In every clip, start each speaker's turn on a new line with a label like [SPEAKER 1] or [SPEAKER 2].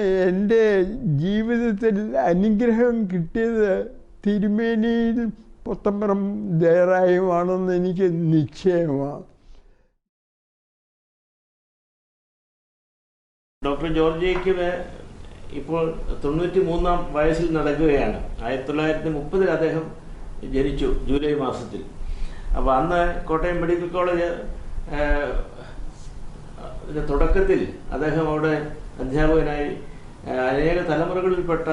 [SPEAKER 1] എൻ്റെ ജീവിതത്തിൽ അനുഗ്രഹം കിട്ടിയത് തിരുമേനിയിൽ പുത്തമ്പുറം ദേറായുമാണെന്ന് എനിക്ക് നിശ്ചയമാണ്.
[SPEAKER 2] ഡോക്ടർ ജോർജ് ജേക്കബ് ഇപ്പോൾ 93-ാം വയസ്സിൽ നടക്കുകയാണ്. 1930 അദ്ദേഹം ജനിച്ചു, ജൂലൈ മാസത്തിൽ. അപ്പോൾ അന്ന് കോട്ടയം മെഡിക്കൽ കോളേജ് തുടക്കത്തിൽ അദ്ദേഹം അവിടെ അധ്യാപകനായി അനേക തലമുറകളിൽപ്പെട്ട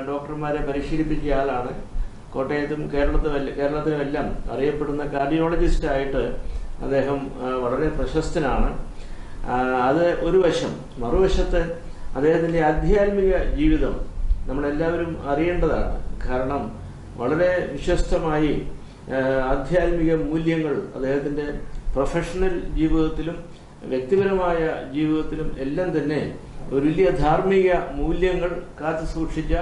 [SPEAKER 2] ഡോക്ടർമാരെ പരിശീലിപ്പിച്ച ആളാണ്. കോട്ടയത്തും കേരളത്തിലുമെല്ലാം അറിയപ്പെടുന്ന കാർഡിയോളജിസ്റ്റായിട്ട് അദ്ദേഹം വളരെ പ്രശസ്തനാണ്. അത് ഒരു വശം. മറുവശത്ത് അദ്ദേഹത്തിൻ്റെ ആധ്യാത്മിക ജീവിതം നമ്മളെല്ലാവരും അറിയേണ്ടതാണ്. കാരണം വളരെ വിശ്വസ്തമായി ആധ്യാത്മിക മൂല്യങ്ങൾ അദ്ദേഹത്തിൻ്റെ പ്രൊഫഷണൽ ജീവിതത്തിലും വ്യക്തിപരമായ ജീവിതത്തിലും എല്ലാം തന്നെ ഒരു വലിയ ധാർമ്മിക മൂല്യങ്ങൾ കാത്തു സൂക്ഷിച്ച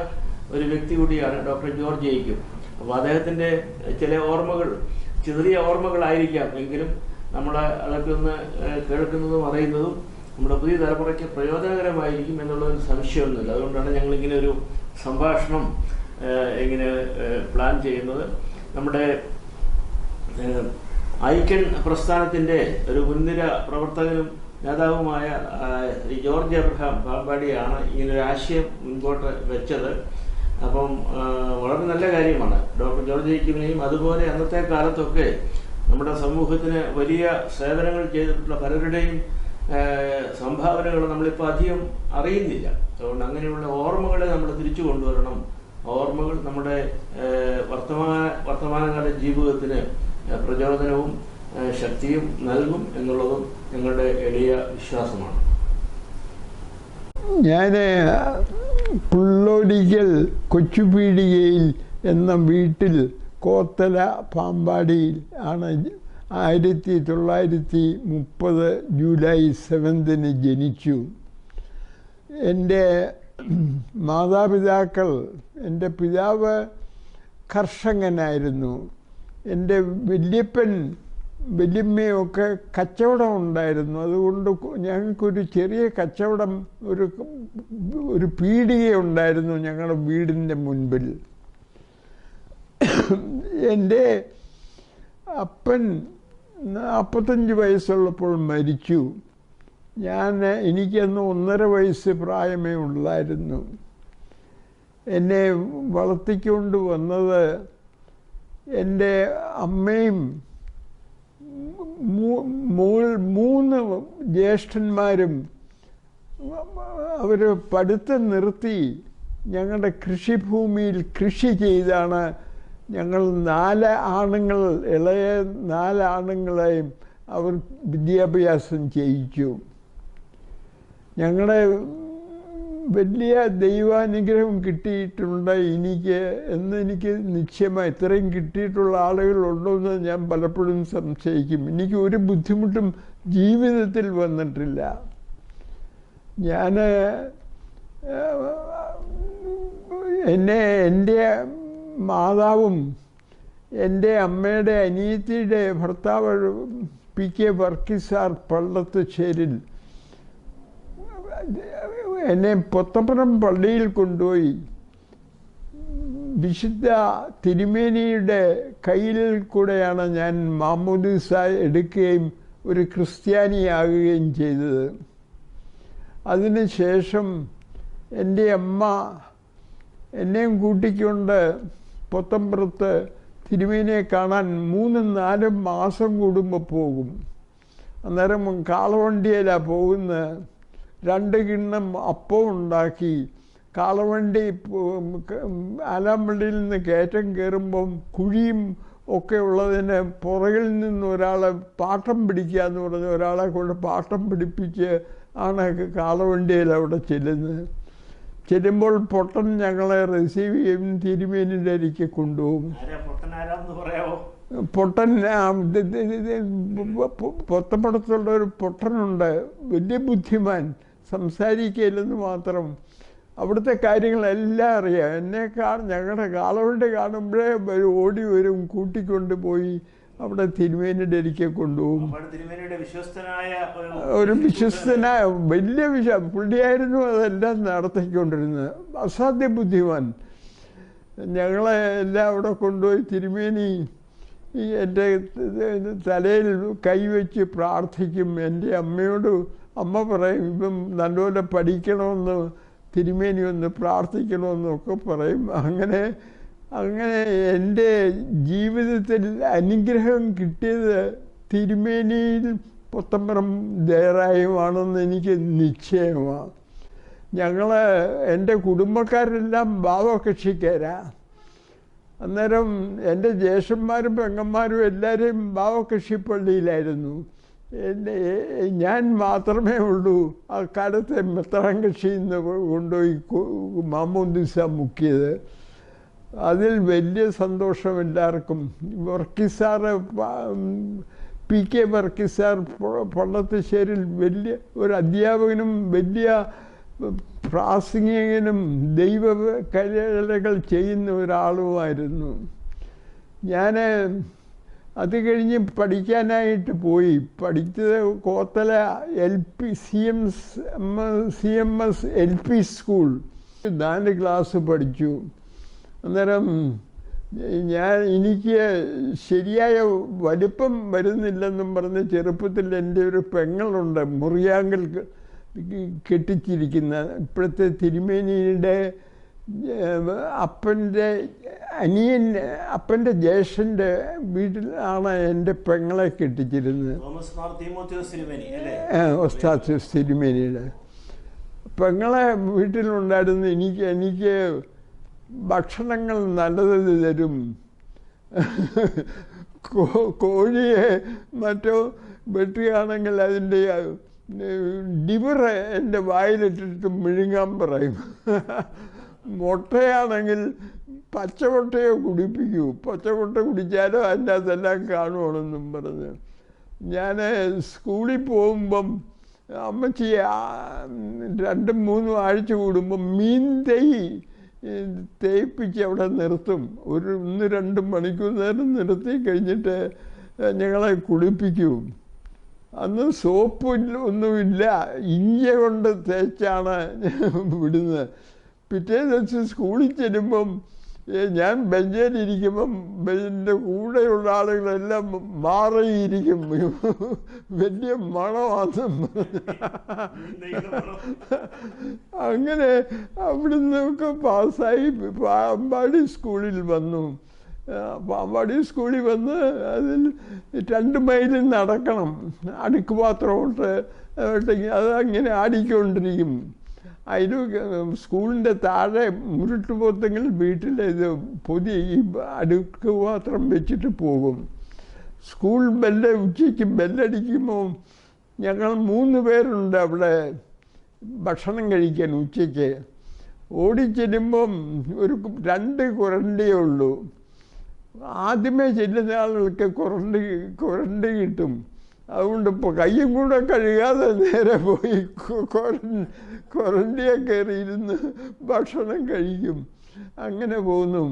[SPEAKER 2] ഒരു വ്യക്തി കൂടിയാണ് ഡോക്ടർ ജോർജ് ജേക്കബ്. അപ്പോൾ അദ്ദേഹത്തിൻ്റെ ചില ഓർമ്മകൾ ചെറിയ ഓർമ്മകളായിരിക്കാം, എങ്കിലും നമ്മൾ അതൊക്കെ ഒന്ന് കേൾക്കുന്നതും അറിയുന്നതും നമ്മുടെ പുതിയ തലമുറയ്ക്ക് പ്രയോജനകരമായിരിക്കും എന്നുള്ളൊരു സംശയമൊന്നുമില്ല. അതുകൊണ്ടാണ് ഞങ്ങളിങ്ങനെ ഒരു സംഭാഷണം ഇങ്ങനെ പ്ലാൻ ചെയ്യുന്നത്. നമ്മുടെ ഐക്യൻ പ്രസ്ഥാനത്തിൻ്റെ ഒരു മുൻനിര പ്രവർത്തകനും നേതാവുമായ ജോർജ് എബ്രഹാം പാമ്പാടിയാണ് ഇങ്ങനൊരു ആശയം മുൻപോട്ട് വെച്ചത്. അപ്പം വളരെ നല്ല കാര്യമാണ്. ഡോക്ടർ ജോർജ് ജേക്കബിനെയും അതുപോലെ അന്നത്തെ കാലത്തൊക്കെ നമ്മുടെ സമൂഹത്തിന് വലിയ സേവനങ്ങൾ ചെയ്തിട്ടുള്ള പലരുടെയും സംഭാവനകൾ നമ്മളിപ്പോൾ അധികം അറിയുന്നില്ല. അതുകൊണ്ട് അങ്ങനെയുള്ള ഓർമ്മകളെ നമ്മൾ തിരിച്ചു കൊണ്ടുവരണം. ഓർമ്മകൾ നമ്മുടെ വർത്തമാനകാല ജീവിതത്തിന് പ്രചോദനവും ശക്തിയും നൽകും എന്നുള്ളതും ഞങ്ങളുടെ എളിയ വിശ്വാസമാണ്.
[SPEAKER 1] ഞാൻ പുള്ളോടിക്കൽ കൊച്ചുപീടികയിൽ എന്ന വീട്ടിൽ കോത്തല പാമ്പാടിയിൽ ആണ് 1930 ജൂലൈ 7 ജനിച്ചു. എൻ്റെ മാതാപിതാക്കൾ, എൻ്റെ പിതാവ് കർഷകനായിരുന്നു. എൻ്റെ വല്യപ്പൻ വല്യമ്മയൊക്കെ കച്ചവടം ഉണ്ടായിരുന്നു. അതുകൊണ്ട് ഞങ്ങൾക്കൊരു ചെറിയ കച്ചവടം, ഒരു പീടിക ഉണ്ടായിരുന്നു ഞങ്ങളുടെ വീടിൻ്റെ മുൻപിൽ. എൻ്റെ അപ്പൻ 45 വയസ്സുള്ളപ്പോൾ മരിച്ചു. എനിക്കന്ന് 1.5 വയസ്സ് പ്രായമേ ഉള്ളായിരുന്നു. എന്നെ വളർത്തിക്കൊണ്ട് വന്നത് എൻ്റെ അമ്മയും 3 ജ്യേഷ്ഠന്മാരും. അവർ പഠിത്തം നിർത്തി ഞങ്ങളുടെ കൃഷിഭൂമിയിൽ കൃഷി ചെയ്താണ് ഞങ്ങൾ 4 ആണുങ്ങൾ, ഇളയ 4 ആണുങ്ങളെയും അവർ വിദ്യാഭ്യാസം ചെയ്യിച്ചു. ഞങ്ങളുടെ വലിയ ദൈവാനുഗ്രഹം കിട്ടിയിട്ടുണ്ട് എനിക്ക് നിശ്ചയമായി. ഇത്രയും കിട്ടിയിട്ടുള്ള ആളുകളുണ്ടോ എന്ന് ഞാൻ പലപ്പോഴും സംശയിക്കും. എനിക്ക് ഒരു ബുദ്ധിമുട്ടും ജീവിതത്തിൽ വന്നിട്ടില്ല. എൻ്റെ മാതാവും എൻ്റെ അമ്മയുടെ അനിയത്തിയുടെ ഭർത്താവ് PK വർക്കിസാർ പള്ളത്തുശ്ശേരിൽ എന്നെ പൊത്തപ്പുറം പള്ളിയിൽ കൊണ്ടുപോയി വിശുദ്ധ തിരുമേനിയുടെ കയ്യിൽ കൂടെയാണ് ഞാൻ മാമോദീസ എടുക്കുകയും ഒരു ക്രിസ്ത്യാനിയാകുകയും ചെയ്തത്. അതിനുശേഷം എൻ്റെ അമ്മ എന്നെയും കൂട്ടിക്കൊണ്ട് പൊത്തമ്പുറത്ത് തിരുമേനിയെ കാണാൻ 3-4 മാസം കൂടുമ്പോൾ പോകും. അന്നേരം കാളവണ്ടിയിലാണ് പോകുന്നത്. 2 കിണ്ണം അപ്പം ഉണ്ടാക്കി കാളവണ്ടി ആലാമ്പള്ളിയിൽ നിന്ന് കയറ്റം കയറുമ്പം കുഴിയും ഒക്കെ ഉള്ളതിന് പുറകിൽ നിന്ന് ഒരാളെ പാട്ടം പിടിക്കുക എന്ന് പറഞ്ഞ് ഒരാളെ കൊണ്ട് പാട്ടം പിടിപ്പിച്ച് ആണ് കാളവണ്ടിയിൽ അവിടെ ചെല്ലുമ്പോൾ പൊട്ടൻ ഞങ്ങളെ റിസീവ് ചെയ്യും, തിരുമേനിൻ്റെ അരിക്ക് കൊണ്ടുപോകും. പൊട്ടൻ പൊത്തപ്പടത്തുള്ള ഒരു പൊട്ടനുണ്ട്, വലിയ ബുദ്ധിമാൻ, സംസാരിക്കില്ലെന്ന് മാത്രം. അവിടുത്തെ കാര്യങ്ങളെല്ലാം അറിയാം. ഞങ്ങളുടെ കാളവണ്ടി കാണുമ്പോഴേ ഓടി വരും, കൂട്ടിക്കൊണ്ട് പോയി അവിടെ തിരുമേനിയുടെ ഒരിക്കൽ കൊണ്ടുപോകും. ഒരു വിശ്വസ്തനായ വലിയ പുള്ളിയായിരുന്നു അതെല്ലാം നടത്തിക്കൊണ്ടിരുന്നത്. അസാധ്യ ബുദ്ധിമാൻ. ഞങ്ങളെ എല്ലാം അവിടെ കൊണ്ടുപോയി തിരുമേനി എൻ്റെ തലയിൽ കൈവച്ച് പ്രാർത്ഥിക്കും. എൻ്റെ അമ്മയോട് അമ്മ പറയും ഇപ്പം നല്ലപോലെ പഠിക്കണമെന്ന്, തിരുമേനി ഒന്ന് പ്രാർത്ഥിക്കണമെന്നൊക്കെ പറയും. അങ്ങനെ എൻ്റെ ജീവിതത്തിൽ അനുഗ്രഹം കിട്ടിയത് തിരുമേനിയിൽ പുത്തമ്പുറം ദേറായുമാണെന്ന് എനിക്ക് നിശ്ചയമാണ്. എൻ്റെ കുടുംബക്കാരെല്ലാം ബാവകക്ഷിക്കാരാ. അന്നേരം എൻ്റെ ജ്യേഷ്ഠന്മാരും പെങ്ങന്മാരും എല്ലാവരും ബാവകക്ഷി പള്ളിയിലായിരുന്നു. ഞാൻ മാത്രമേ ഉള്ളൂ അക്കാലത്തെ മെത്രാൻകക്ഷിയിൽ നിന്ന് കൊണ്ടുപോയി മാമോദിസ മുക്കിയത്. അതിൽ വലിയ സന്തോഷം എല്ലാവർക്കും. വർക്കിസാറ് PK വർക്കിസാർ പള്ളത്തശ്ശേരിയിൽ വലിയ ഒരു അധ്യാപകനും വലിയ പ്രാസംഗികനും ദൈവ കലകൾ ചെയ്യുന്ന ഒരാളുമായിരുന്നു. ഞാൻ അത് കഴിഞ്ഞ് പഠിക്കാനായിട്ട് പോയി. പഠിച്ചത് Kothala CMS LP school 4 class പഠിച്ചു. അന്നേരം എനിക്ക് ശരിയായ വലിപ്പം വരുന്നില്ലെന്നും പറഞ്ഞ് ചെറുപ്പത്തിൽ എൻ്റെ ഒരു പെങ്ങളുണ്ട്, മുറിയാങ്കൽ കെട്ടിച്ചിരിക്കുന്ന, ഇപ്പോഴത്തെ തിരുമേനിയുടെ അപ്പൻ്റെ ജ്യേഷ്ഠൻ്റെ വീട്ടിലാണ് എൻ്റെ പെങ്ങളെ കെട്ടിച്ചിരുന്നത്. ഒസ്താത്യോസ് തിരുമേനിയുടെ പെങ്ങളെ വീട്ടിലുണ്ടായിരുന്നു. എനിക്ക് ഭക്ഷണങ്ങൾ നല്ലത് തരും. കോഴിയെ മറ്റോ വെട്ടുകയാണെങ്കിൽ അതിൻ്റെ ലിവർ എൻ്റെ വായിലിട്ടിട്ട് മിഴുങ്ങാൻ പറയും. മുട്ടയാണെങ്കിൽ പച്ചമുട്ടയോ കുടിപ്പിക്കൂ, പച്ചമുട്ട കുടിച്ചാലോ അതിൻ്റെ അതെല്ലാം കാണുവാണെന്നും പറഞ്ഞ്. ഞാൻ സ്കൂളിൽ പോകുമ്പം അമ്മച്ചി 2-3 ആഴ്ച കൂടുമ്പം മീൻ തേപ്പിച്ച് അവിടെ നിർത്തും. 1-2 മണിക്കൂർ നേരം നിർത്തി കഴിഞ്ഞിട്ട് ഞങ്ങളെ കുളിപ്പിക്കും. അന്ന് സോപ്പ് ഒന്നുമില്ല, ഇഞ്ച കൊണ്ട് തേച്ചാണ് വിടുന്നത്. പിറ്റേ ദിവസം സ്കൂളിൽ ചെല്ലുമ്പം ഞാൻ ബെഞ്ചിലിരിക്കുമ്പം എൻ്റെ കൂടെയുള്ള ആളുകളെല്ലാം മാറിയിരിക്കും. വലിയ മണമാണെന്നും അങ്ങനെ അവിടുന്നൊക്കെ പാസ്സായി പാമ്പാടി സ്കൂളിൽ വന്നു. പാമ്പാടി സ്കൂളിൽ വന്ന് അതിൽ 2 മൈൽ നടക്കണം. അടുക്ക് പാത്രമോട്ട് അതങ്ങനെ ആടിക്കൊണ്ടിരിക്കും. അതിന് സ്കൂളിൻ്റെ താഴെ മുരുട്ടുപോത്തെങ്കിൽ വീട്ടിൽ ഇത് പുതിയ ഈ അടുക്ക് പാത്രം വെച്ചിട്ട് പോകും. സ്കൂൾ ഉച്ചയ്ക്ക് ബെല്ലടിക്കുമ്പോൾ ഞങ്ങൾ 3 പേരുണ്ട് അവിടെ ഭക്ഷണം കഴിക്കാൻ ഉച്ചയ്ക്ക്. ഓടിച്ചെല്ലുമ്പം 2 കുരണ്ടിയേ ഉള്ളൂ. ആദ്യമേ ചെല്ലുന്ന ആളുകൾക്ക് കുരണ്ടി കിട്ടും. അതുകൊണ്ട് ഇപ്പോൾ കയ്യും കൂടെ കഴുകാതെ നേരെ പോയി കുരണ്ടിയെ കയറിയിരുന്ന് ഭക്ഷണം കഴിക്കും. അങ്ങനെ പോകുന്നു.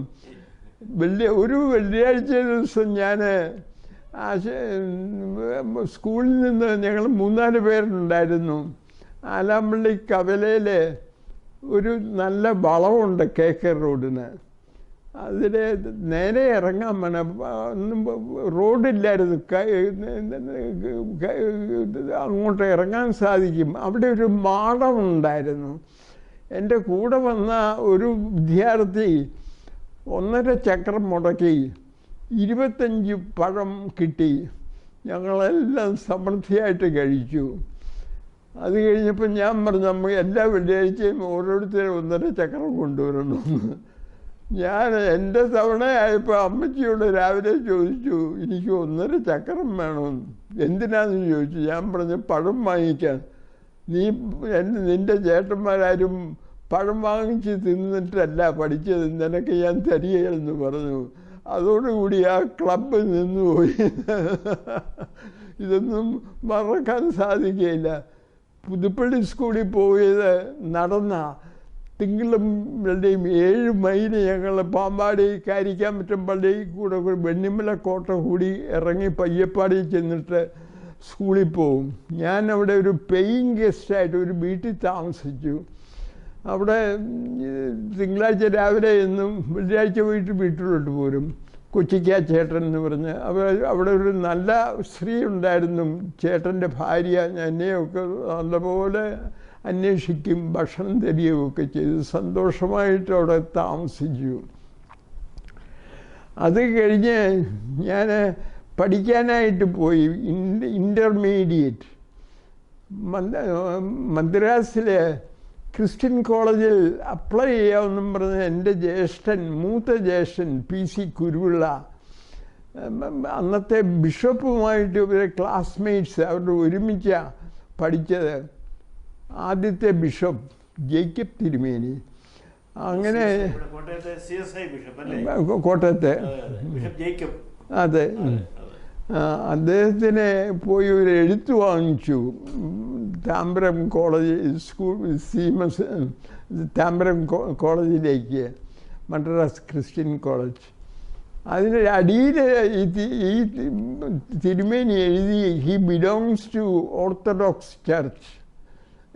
[SPEAKER 1] ഒരു വെള്ളിയാഴ്ച ദിവസം ഞാൻ സ്കൂളിൽ നിന്ന് ഞങ്ങൾ 3-4 പേരുണ്ടായിരുന്നു. ആലാമ്പള്ളി കവലയിൽ ഒരു നല്ല വളവുണ്ട് KK റോഡിന്. അതിൽ നേരെ ഇറങ്ങാൻ വേണം, റോഡില്ലായിരുന്നു, അങ്ങോട്ട് ഇറങ്ങാൻ സാധിക്കും. അവിടെ ഒരു മാടമുണ്ടായിരുന്നു. എൻ്റെ കൂടെ വന്ന ഒരു വിദ്യാർത്ഥി 1.5 ചക്രം മുടക്കി 25 പഴം കിട്ടി. ഞങ്ങളെല്ലാം സമൃദ്ധിയായിട്ട് കഴിച്ചു. അത് കഴിഞ്ഞപ്പോൾ ഞാൻ പറഞ്ഞു നമ്മൾ എല്ലാ വെള്ളിയാഴ്ചയും ഓരോരുത്തരും 1.5 ചക്രം കൊണ്ടുവരണമെന്ന്. ഞാൻ എൻ്റെ തവണയായപ്പോൾ അമ്മച്ചിയോട് രാവിലെ ചോദിച്ചു എനിക്ക് 1.5 ചക്രം വേണമെന്ന്. എന്തിനാന്ന് ചോദിച്ചു. ഞാൻ പറഞ്ഞു പഴം വാങ്ങിക്കാൻ. നിൻ്റെ ചേട്ടന്മാരാരും പഴം വാങ്ങിച്ച് തിന്നിട്ടല്ല പഠിച്ചത്, നിനക്ക് ഞാൻ തരികയെന്ന് പറഞ്ഞു. അതോടുകൂടി ആ ക്ലബ്ബ് നിന്നുപോയി. ഇതൊന്നും മറക്കാൻ സാധിക്കുകയില്ല. പുതുപ്പള്ളി സ്കൂളിൽ പോയത് നടന്ന തിങ്കളുടെയും 7 മൈല് ഞങ്ങൾ പാമ്പാടി കാരിക്കാമറ്റം പള്ളി കൂടെ വെണ്ണിമല കോട്ട കൂടി ഇറങ്ങി പയ്യപ്പാടി ചെന്നിട്ട് സ്കൂളിൽ പോവും. ഞാൻ അവിടെ ഒരു പേയിങ് ഗസ്റ്റായിട്ട് ഒരു വീട്ടിൽ താമസിച്ചു. അവിടെ തിങ്കളാഴ്ച രാവിലെ എന്നും വെള്ളിയാഴ്ച വീട്ടിലോട്ട് പോരും. കൊച്ചിക്കാ ചേട്ടൻ എന്ന് പറഞ്ഞ് അവിടെ ഒരു നല്ല സ്ത്രീ ഉണ്ടായിരുന്നു, ചേട്ടൻ്റെ ഭാര്യ. എന്നെയൊക്കെ നല്ലപോലെ അന്വേഷിക്കും, ഭക്ഷണം തരികയൊക്കെ ചെയ്ത് സന്തോഷമായിട്ട് അവിടെ താമസിച്ചു. അത് കഴിഞ്ഞ് ഞാൻ പഠിക്കാനായിട്ട് പോയി ഇൻ്റർമീഡിയറ്റ് മദ്രാസിലെ ക്രിസ്ത്യൻ കോളേജിൽ അപ്ലൈ ചെയ്യാമെന്നും പറഞ്ഞ് എൻ്റെ മൂത്ത ജ്യേഷ്ഠൻ PC കുരുവിള്ള, അന്നത്തെ ബിഷപ്പുമായിട്ട് ഇവരെ ക്ലാസ്മേറ്റ്സ് അവരുടെ ഒരുമിച്ചാണ് പഠിച്ചത്. ആദ്യത്തെ ബിഷപ്പ് ജേക്കബ് തിരുമേനി. അങ്ങനെ കോട്ടയത്തെ അതെ, അദ്ദേഹത്തിന് പോയി ഒരു എഴുത്ത് വാങ്ങിച്ചു. താമ്പരം താമ്പരം കോളേജിലേക്ക്, മദ്രാസ് ക്രിസ്ത്യൻ കോളേജ്. അതിന് അടിയിൽ ഈ തിരുമേനി എഴുതി he belongs to Orthodox church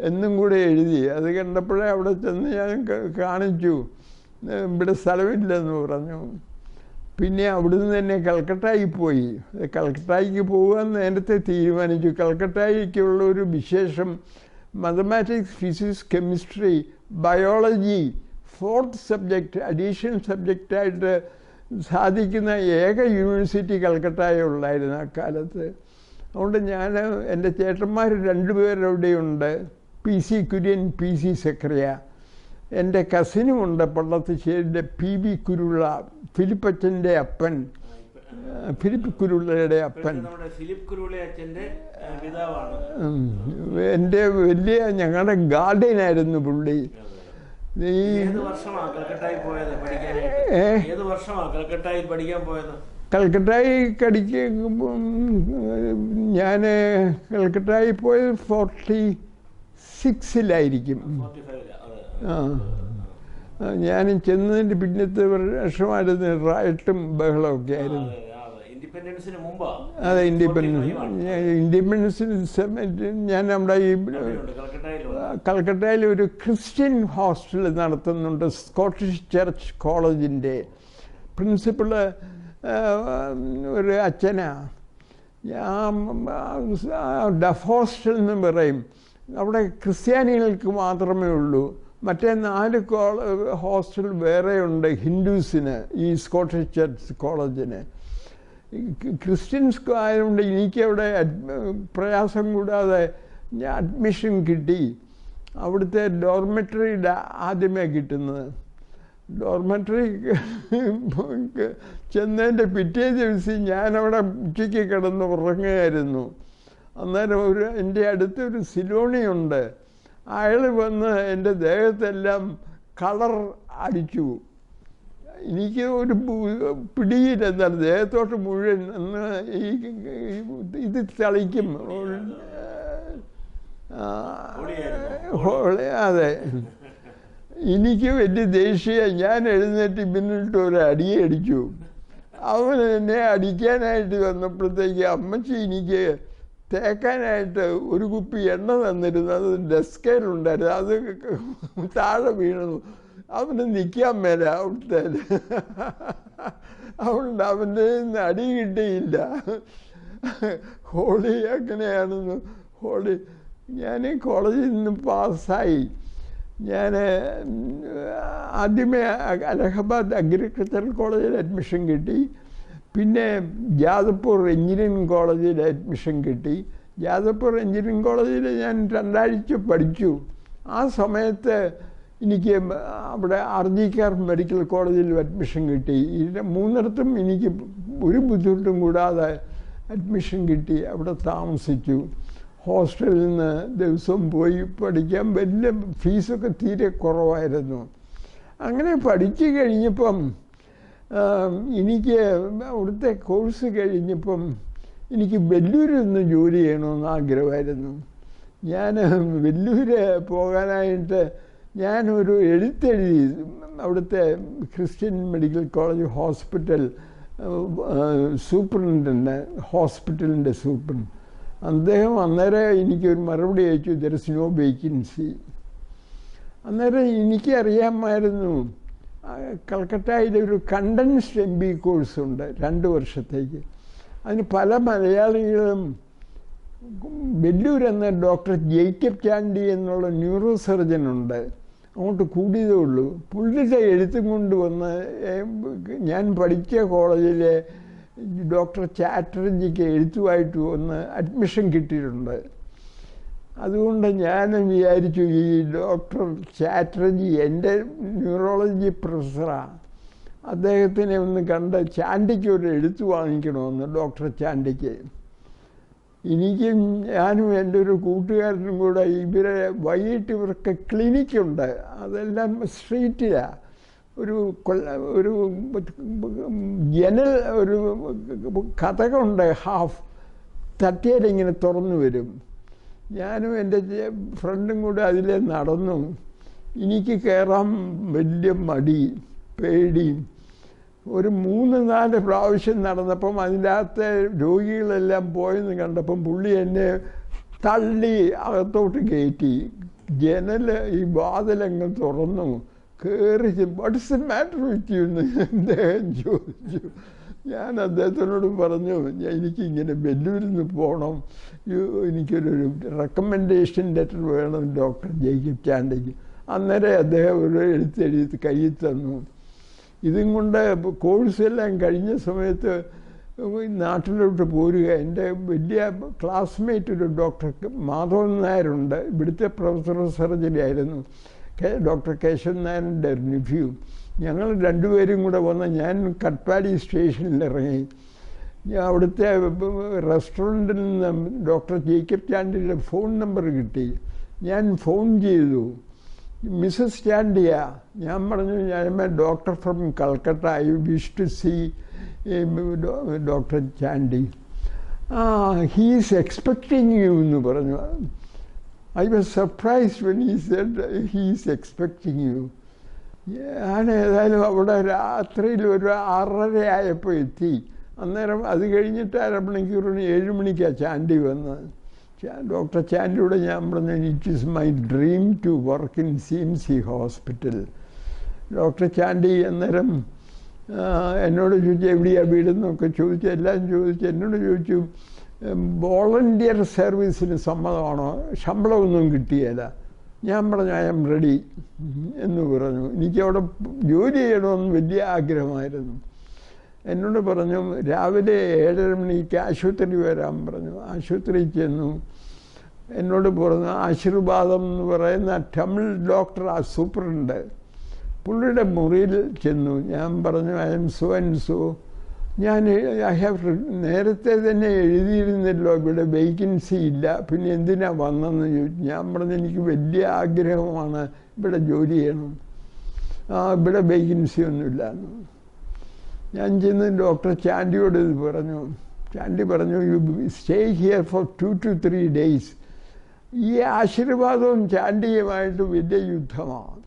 [SPEAKER 1] എന്നും കൂടെ എഴുതി. അത് കണ്ടപ്പോഴേ അവിടെ ചെന്ന് ഞാൻ കാണിച്ചു, ഇവിടെ സ്ഥലമില്ലെന്ന് പറഞ്ഞു. പിന്നെ അവിടുന്ന് തന്നെ കൽക്കട്ടയിൽ പോയി. കൽക്കട്ടയ്ക്ക് പോകാൻ നേരത്തെ തീരുമാനിച്ചു. കൽക്കട്ടയ്ക്കുള്ള ഒരു വിശേഷം mathematics, physics, chemistry, biology 4th subject additional സബ്ജക്റ്റായിട്ട് സാധിക്കുന്ന ഏക യൂണിവേഴ്സിറ്റി കൽക്കട്ടയുള്ളായിരുന്നു അക്കാലത്ത്. അതുകൊണ്ട് ഞാൻ എൻ്റെ ചേട്ടന്മാർ 2 പേരവിടെയുണ്ട്, PC കുര്യൻ, PC സക്കറിയ. എൻ്റെ കസിനുമുണ്ട് പള്ളത്തുശ്ശേരിയുടെ PB കുരുള്ള, ഫിലിപ്പച്ചൻ്റെ അപ്പൻ, ഫിലിപ്പ് കുരുളയുടെ അപ്പൻ. എൻ്റെ വലിയ ഞങ്ങളുടെ ഗാർഡിയനായിരുന്നു പുള്ളി. കൽക്കട്ടായി ഞാൻ കൽക്കട്ടായി പോയത് 46-ലായിരിക്കും. ഞാൻ ചെന്നതിൻ്റെ പിന്നത്തെ വർഷമായിരുന്നു റൈറ്റും ബഹളമൊക്കെ ആയിരുന്നു. അതെ, ഇൻഡിപെൻഡൻസിന് ഞാൻ നമ്മുടെ ഈ കൽക്കട്ടയിൽ ഒരു ക്രിസ്ത്യൻ ഹോസ്റ്റൽ നടത്തുന്നുണ്ട്, സ്കോട്ടിഷ് ചർച്ച് കോളേജിൻ്റെ. പ്രിൻസിപ്പള് ഒരു അച്ഛനാണ്. ഡഫ് ഹോസ്റ്റൽ എന്ന് പറയും. അവിടെ ക്രിസ്ത്യാനികൾക്ക് മാത്രമേ ഉള്ളൂ. മറ്റേ 4 ഹോസ്റ്റൽ വേറെയുണ്ട് ഹിന്ദുസിന്, ഈ സ്കോട്ടിഷ് ചർച്ച് കോളേജിന്. ക്രിസ്ത്യൻസ് ആയതുകൊണ്ട് എനിക്കവിടെ പ്രയാസം കൂടാതെ അഡ്മിഷൻ കിട്ടി. അവിടുത്തെ ഡോർമെറ്ററിയുടെ ആദ്യമേ കിട്ടുന്നത്. ഡോർമെറ്ററി ചെന്നതിൻ്റെ പിറ്റേ ദിവസം ഞാനവിടെ ഉച്ചയ്ക്ക് കിടന്ന് ഉറങ്ങുകയായിരുന്നു. അന്നേരം എൻ്റെ അടുത്തൊരു സിലോണിയുണ്ട്. അയാൾ വന്ന് എൻ്റെ ദേഹത്തെല്ലാം കളർ അടിച്ചു. എനിക്ക് ഒരു പിടിയില്ല, എന്താണ് ദേഹത്തോട്ട് മുഴുവൻ ഇത് തളിക്കും. അതെ, എനിക്ക് വലിയ ദേഷ്യ. ഞാൻ എഴുന്നേറ്റ് പിന്നിട്ട് ഒരു അടിയെ അടിച്ചു. അവൻ എന്നെ അടിക്കാനായിട്ട് വന്നപ്പോഴത്തേക്ക് അമ്മച്ചി എനിക്ക് തേക്കാനായിട്ട് ഒരു കുപ്പി എണ്ണ തന്നിരുന്നു. അത് ഡെസ്കയിലുണ്ടായിരുന്നു. അത് താഴെ വീണു. അവന് നിൽക്കാൻ മേല അവിടുത്തെ. അതുകൊണ്ട് അവൻ്റെ അടി കിട്ടിയില്ല. ഹോളി അങ്ങനെയാണെന്ന്. ഹോളി ഞാൻ കോളേജിൽ നിന്ന് പാസ്സായി. ഞാൻ ആദ്യമേ അലഹബാദ് അഗ്രികൾച്ചറൽ കോളേജിൽ അഡ്മിഷൻ കിട്ടി. പിന്നെ ജാദവ്പൂർ എഞ്ചിനീയറിംഗ് കോളേജിൽ അഡ്മിഷൻ കിട്ടി. ജാദവ്പൂർ എഞ്ചിനീയറിംഗ് കോളേജിൽ ഞാൻ 2 ആഴ്ച പഠിച്ചു. ആ സമയത്ത് എനിക്ക് അവിടെ RGKR മെഡിക്കൽ കോളേജിൽ അഡ്മിഷൻ കിട്ടി. 3 എനിക്ക് ഒരു ബുദ്ധിമുട്ടും കൂടാതെ അഡ്മിഷൻ കിട്ടി. അവിടെ താമസിച്ചു. ഹോസ്റ്റലിൽ നിന്ന് ദിവസവും പോയി പഠിക്കാൻ. വലിയ ഫീസൊക്കെ തീരെ കുറവായിരുന്നു. അങ്ങനെ പഠിച്ചു കഴിഞ്ഞപ്പം എനിക്ക് അവിടുത്തെ കോഴ്സ് കഴിഞ്ഞപ്പം എനിക്ക് വെല്ലൂരിൽ നിന്ന് ജോലി ചെയ്യണമെന്ന് ആഗ്രഹമായിരുന്നു. ഞാൻ വെല്ലൂര് പോകാനായിട്ട് ഞാനൊരു എഴുത്തെഴുതി അവിടുത്തെ ക്രിസ്ത്യൻ മെഡിക്കൽ കോളേജ് ഹോസ്പിറ്റൽ സൂപ്രണ്ടിൻ്റെ ഹോസ്പിറ്റലിൻ്റെ സൂപ്രണ്ട് അദ്ദേഹം അന്നേരം എനിക്കൊരു മറുപടി അയച്ചു, ദർ ഇസ് നോ വേക്കൻസി. അന്നേരം എനിക്കറിയാമായിരുന്നു കൽക്കട്ടയിലൊരു കണ്ടൻസ്ഡ് MB കോഴ്സുണ്ട് 2 വർഷത്തേക്ക്. അതിന് പല മലയാളികളും വെല്ലൂർ എന്ന ഡോക്ടർ ജേക്കബ് ചാണ്ടി എന്നുള്ള ന്യൂറോ സർജനുണ്ട്, അങ്ങോട്ട് കൂടിയതേ ഉള്ളൂ. പുള്ളിയുടെ എഴുത്തും കൊണ്ടുവന്ന് ഞാൻ പഠിച്ച കോളേജിലെ ഡോക്ടർ ചാറ്റർജിക്ക് എഴുത്തുമായിട്ട് വന്ന് അഡ്മിഷൻ കിട്ടിയിട്ടുണ്ട്. അതുകൊണ്ട് ഞാൻ വിചാരിച്ചു ഈ ഡോക്ടർ ചാറ്റർജി എൻ്റെ ന്യൂറോളജി പ്രൊഫസറാണ്, അദ്ദേഹത്തിനെ ഒന്ന് കണ്ട് ചാണ്ടിക്ക് ഒരു എഴുത്ത് വാങ്ങിക്കണമെന്ന്, ഡോക്ടർ ചാണ്ടിക്ക്. എനിക്കും ഞാനും എൻ്റെ ഒരു കൂട്ടുകാരനും കൂടെ ഇവരെ വൈകിട്ട് ഇവർക്ക് ക്ലിനിക്കുണ്ട്, അതെല്ലാം സ്ട്രീറ്റിലാണ്. ഒരു ജനൽ ഒരു കഥകുണ്ട്, ഹാഫ് തട്ടിയാലിങ്ങനെ തുറന്നു വരും. ഞാനും എൻ്റെ ഫ്രണ്ടും കൂടെ അതിലെ നടന്നു. എനിക്ക് കയറാൻ വലിയ മടി, പേടി. ഒരു 3-4 പ്രാവശ്യം നടന്നപ്പം അതിൻ്റെ അകത്തെ രോഗികളെല്ലാം പോയെന്ന് കണ്ടപ്പം പുള്ളി എന്നെ തള്ളി അകത്തോട്ട് കയറ്റി. ജനൽ ഈ വാതിലങ്ങ് തുറന്നു കയറി. What's the matter with you എന്ന് അദ്ദേഹം ചോദിച്ചു. ഞാൻ അദ്ദേഹത്തിനോട് പറഞ്ഞു, എനിക്കിങ്ങനെ വെല്ലൂരിൽ നിന്ന് പോകണം, എനിക്കൊരു റെക്കമെൻഡേഷൻ ലെറ്റർ വേണം ഡോക്ടർ ജേക്കബ് ചാണ്ടിക്ക്. അന്നേരം അദ്ദേഹം ഒരു എഴുത്തെഴുതി കയ്യിൽ തന്നു. ഇതും കൊണ്ട് കോഴ്സെല്ലാം കഴിഞ്ഞ സമയത്ത് നാട്ടിലോട്ട് പോരുക. എൻ്റെ വലിയ ക്ലാസ്മേറ്റ് ഒരു ഡോക്ടർ മാധവൻ നായരുണ്ട്, ഇവിടുത്തെ പ്രൊഫസർ ഓഫ് സർജറി ആയിരുന്നു, ഡോക്ടർ കേശവൻ നായരുടെ റിവ്യൂ. ഞങ്ങൾ 2 പേരും കൂടെ വന്ന് ഞാൻ കട്പാടി സ്റ്റേഷനിൽ ഇറങ്ങി. അവിടുത്തെ റെസ്റ്റോറൻറ്റിൽ നിന്ന് ഡോക്ടർ ജേക്കബ് ചാണ്ടിയുടെ ഫോൺ നമ്പർ കിട്ടി. ഞാൻ ഫോൺ ചെയ്തു, മിസ്സസ് ചാണ്ടിയ. ഞാൻ പറഞ്ഞു, ഞാൻ doctor from Calcutta, I wish to see doctor Chandy. He is expecting you എന്ന് പറഞ്ഞു. I was surprised when he said he is expecting you. ഞാൻ ഏതായാലും അവിടെ രാത്രിയിൽ ഒരു 6:30 ആയപ്പോൾ എത്തി. അന്നേരം അത് കഴിഞ്ഞിട്ട് 1/2 മണിക്കൂറിന് 7 മണിക്കാണ് ചാണ്ടി വന്നത്. ഡോക്ടർ ചാണ്ടിയോട് ഞാൻ പറഞ്ഞു, it is my dream to work in CMC hospital. Doctor Chandy അന്നേരം എന്നോട് ചോദിച്ചു, എവിടെയാണ് വീടെന്നൊക്കെ ചോദിച്ചു, എല്ലാം ചോദിച്ചു. എന്നോട് ചോദിച്ചു, വോളണ്ടിയർ സർവീസിന് സമ്മതമാണോ, ശമ്പളമൊന്നും കിട്ടിയല്ല. ഞാൻ പറഞ്ഞു, ഐ ആം റെഡി എന്ന് പറഞ്ഞു. എനിക്കവിടെ ജോലി ചെയ്യണമെന്ന് വലിയ ആഗ്രഹമായിരുന്നു. എന്നോട് പറഞ്ഞു, രാവിലെ 7:30 മണിക്ക് ആശുപത്രി വരാൻ പറഞ്ഞു. ആശുപത്രിയിൽ ചെന്നു. എന്നോട് പറഞ്ഞു, ആശീർവാദം എന്ന് പറയുന്ന തമിഴ് ഡോക്ടർ ആ സൂപ്പറുണ്ട്, പുള്ളിയുടെ മുറിയിൽ ചെന്നു. ഞാൻ പറഞ്ഞു, I M so and so, ഞാൻ ഐ ഹാവ് നേരത്തെ തന്നെ എഴുതിയിരുന്നല്ലോ ഇവിടെ വേക്കൻസി ഇല്ല, പിന്നെ എന്തിനാണ് വന്നതെന്ന് ചോദിച്ചു. ഞാൻ പറഞ്ഞു, എനിക്ക് വലിയ ആഗ്രഹമാണ് ഇവിടെ ജോലി ചെയ്യണം, ഇവിടെ വേക്കൻസി ഒന്നുമില്ല. ഞാൻ ചെന്ന് ഡോക്ടർ ചാണ്ടിയോട് ഇത് പറഞ്ഞു. ചാണ്ടി പറഞ്ഞു, you stay here for 2 to 3 days. ഈ ആശീർവാദവും ചാണ്ടിയുമായിട്ട് വലിയ യുദ്ധമാണ്.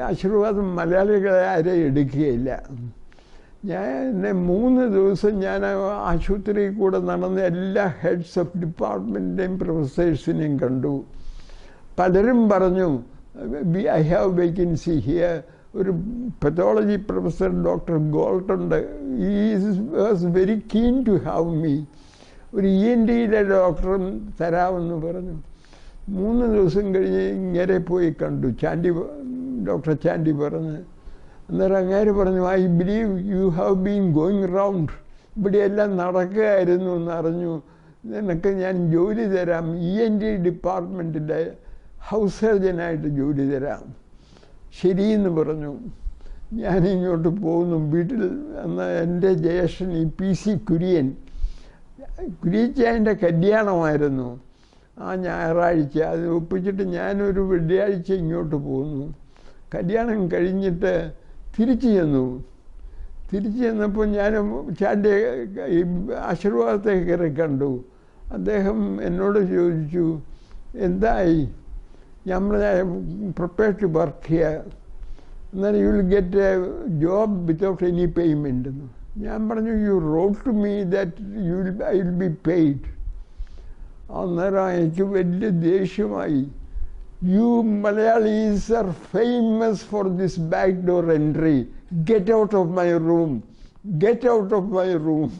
[SPEAKER 1] ആശീർവാദം മലയാളികളെ ആരെയും എടുക്കുകയില്ല. ഞാൻ 3 ദിവസം ഞാൻ ആശുപത്രിയിൽ കൂടെ നടന്ന എല്ലാ ഹെഡ്സ് ഓഫ് ഡിപ്പാർട്ട്മെൻറ്റിൻ്റെയും പ്രൊഫസേഴ്സിനെയും കണ്ടു. പലരും പറഞ്ഞു, ഐ ഹാവ് വേക്കൻസി ഹിയർ. ഒരു പത്തോളജി പ്രൊഫസർ ഡോക്ടർ ഗോൾട്ടുണ്ട്, he was very keen to have me. ഒരു ENT-യിലെ ഡോക്ടറും തരാമെന്ന് പറഞ്ഞു. 3 ദിവസം കഴിഞ്ഞ് ഇങ്ങനെ പോയി കണ്ടു. ഡോക്ടർ ചാണ്ടി പറഞ്ഞ്. അന്നേരം അങ്ങേര് പറഞ്ഞു, I believe you have been going round, ഇവിടെയെല്ലാം നടക്കുകയായിരുന്നു എന്നറിഞ്ഞു, നിനക്ക് ഞാൻ ജോലി തരാം, ENT ഡിപ്പാർട്ട്മെൻറ്റിൻ്റെ ഹൗസ് സർജനായിട്ട് ജോലി തരാം. ശരിയെന്ന് പറഞ്ഞു. ഞാനിങ്ങോട്ട് പോകുന്നു. വീട്ടിൽ അന്ന് എൻ്റെ ജ്യേഷ്ഠൻ ഈ PC കുര്യച്ചായൻ്റെ കല്യാണമായിരുന്നു ആ ഞായറാഴ്ച. അത് ഒപ്പിച്ചിട്ട് ഞാനൊരു വെള്ളിയാഴ്ച ഇങ്ങോട്ട് പോകുന്നു. കല്യാണം കഴിഞ്ഞിട്ട് തിരിച്ചു ചെന്നപ്പോൾ ഞാൻ ചാണ്ടിയെ ഈ ആശീർവാദത്തെ കയറി കണ്ടു. അദ്ദേഹം എന്നോട് ചോദിച്ചു, എന്തായി? ഞാൻ prepared to work here. And then you will get a job without any payment. ഞാൻ പറഞ്ഞു, you wrote to me that I will be paid. അന്നേരം എനിക്ക് വലിയ ദേഷ്യമായി. You Malayalis are famous for this backdoor entry. Get out of my room. Get out of my room.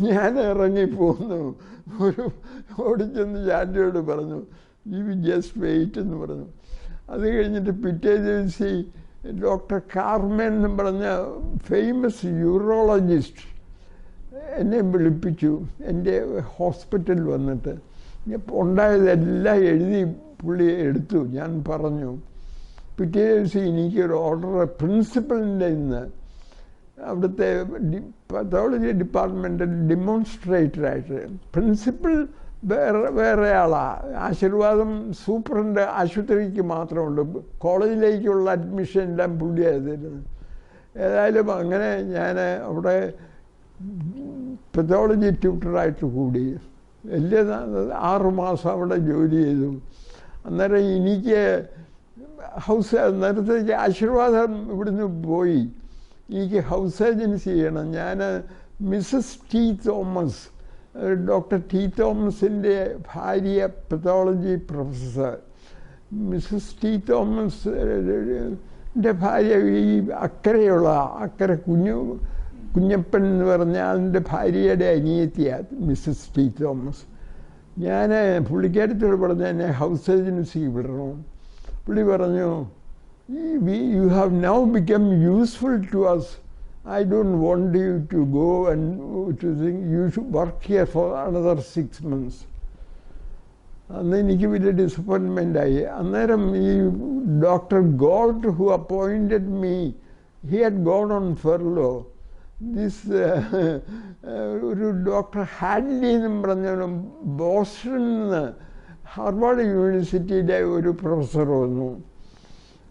[SPEAKER 1] ഞാൻ ഇറങ്ങിപ്പോന്നു. ഓടിച്ചെന്ന് ചാണ്ടിയോട് പറഞ്ഞു, you just wait എന്ന് പറഞ്ഞു. അത് കഴിഞ്ഞിട്ട് പിറ്റേ ദിവസം ഡോക്ടർ കാർമൻ എന്ന് പറഞ്ഞ ഫേമസ് യൂറോളജിസ്റ്റ് എന്നെ വിളിപ്പിച്ചു. എൻ്റെ ഹോസ്പിറ്റലിൽ വന്നിട്ട് ഉണ്ടായതെല്ലാം എഴുതി പുള്ളി എടുത്തു. ഞാൻ പറഞ്ഞു, പിറ്റേ ദിവസം എനിക്കൊരു ഓർഡർ പ്രിൻസിപ്പലിൻ്റെ ഇന്ന് അവിടുത്തെ പത്തോളജി ഡിപ്പാർട്ട്മെൻറ്റിൽ ഡെമോൺസ്ട്രേറ്ററായിട്ട്, പ്രിൻസിപ്പൽ വേറെ ആളാണ്. ആശീർവാദം സൂപ്രണ്ട് ആശുപത്രിക്ക് മാത്രമുണ്ട്, കോളേജിലേക്കുള്ള അഡ്മിഷൻ എല്ലാം പുള്ളിയായിരുന്നു. ഏതായാലും അങ്ങനെ ഞാൻ അവിടെ പത്തോളജി ട്യൂട്ടറായിട്ട് കൂടി. വലിയ 6 മാസം അവിടെ ജോലി ചെയ്തു. അന്നേരം എനിക്ക് നേരത്തേക്ക് ആശീർവാദം ഇവിടുന്ന് പോയി. എനിക്ക് ഹൗസ് ഏജൻസി ചെയ്യണം. ഞാൻ Mrs T Thomas, doctor T തോമസിൻ്റെ ഭാര്യ പത്തോളജി പ്രൊഫസർ, മിസ്സസ് ടി തോമസിൻ്റെ ഭാര്യ ഈ അക്കരെ കുഞ്ഞപ്പൻ എന്ന് പറഞ്ഞ അതിൻ്റെ ഭാര്യയുടെ അനിയത്തിയാണ് മിസ്സസ് ടി തോമസ്. ഞാൻ പുള്ളിക്കാരത്തോട് പറഞ്ഞു എന്നെ ഹൗസ് ഏജൻസി വിടണം. പുള്ളി പറഞ്ഞു, you have now become useful to us. I don't want you to go and to think you should work here for another 6 months. അന്ന് എനിക്ക് വലിയ ഡിസപ്പോയിൻമെൻ്റായി. അന്നേരം ഈ doctor Gold who appointed me, he had gone on furlough. ഒരു doctor Hadley എന്നും പറഞ്ഞ ബോസ്റ്റണിൽ നിന്ന് ഹാർവാർഡ് യൂണിവേഴ്സിറ്റിയിലെ ഒരു പ്രൊഫസർ വന്നു.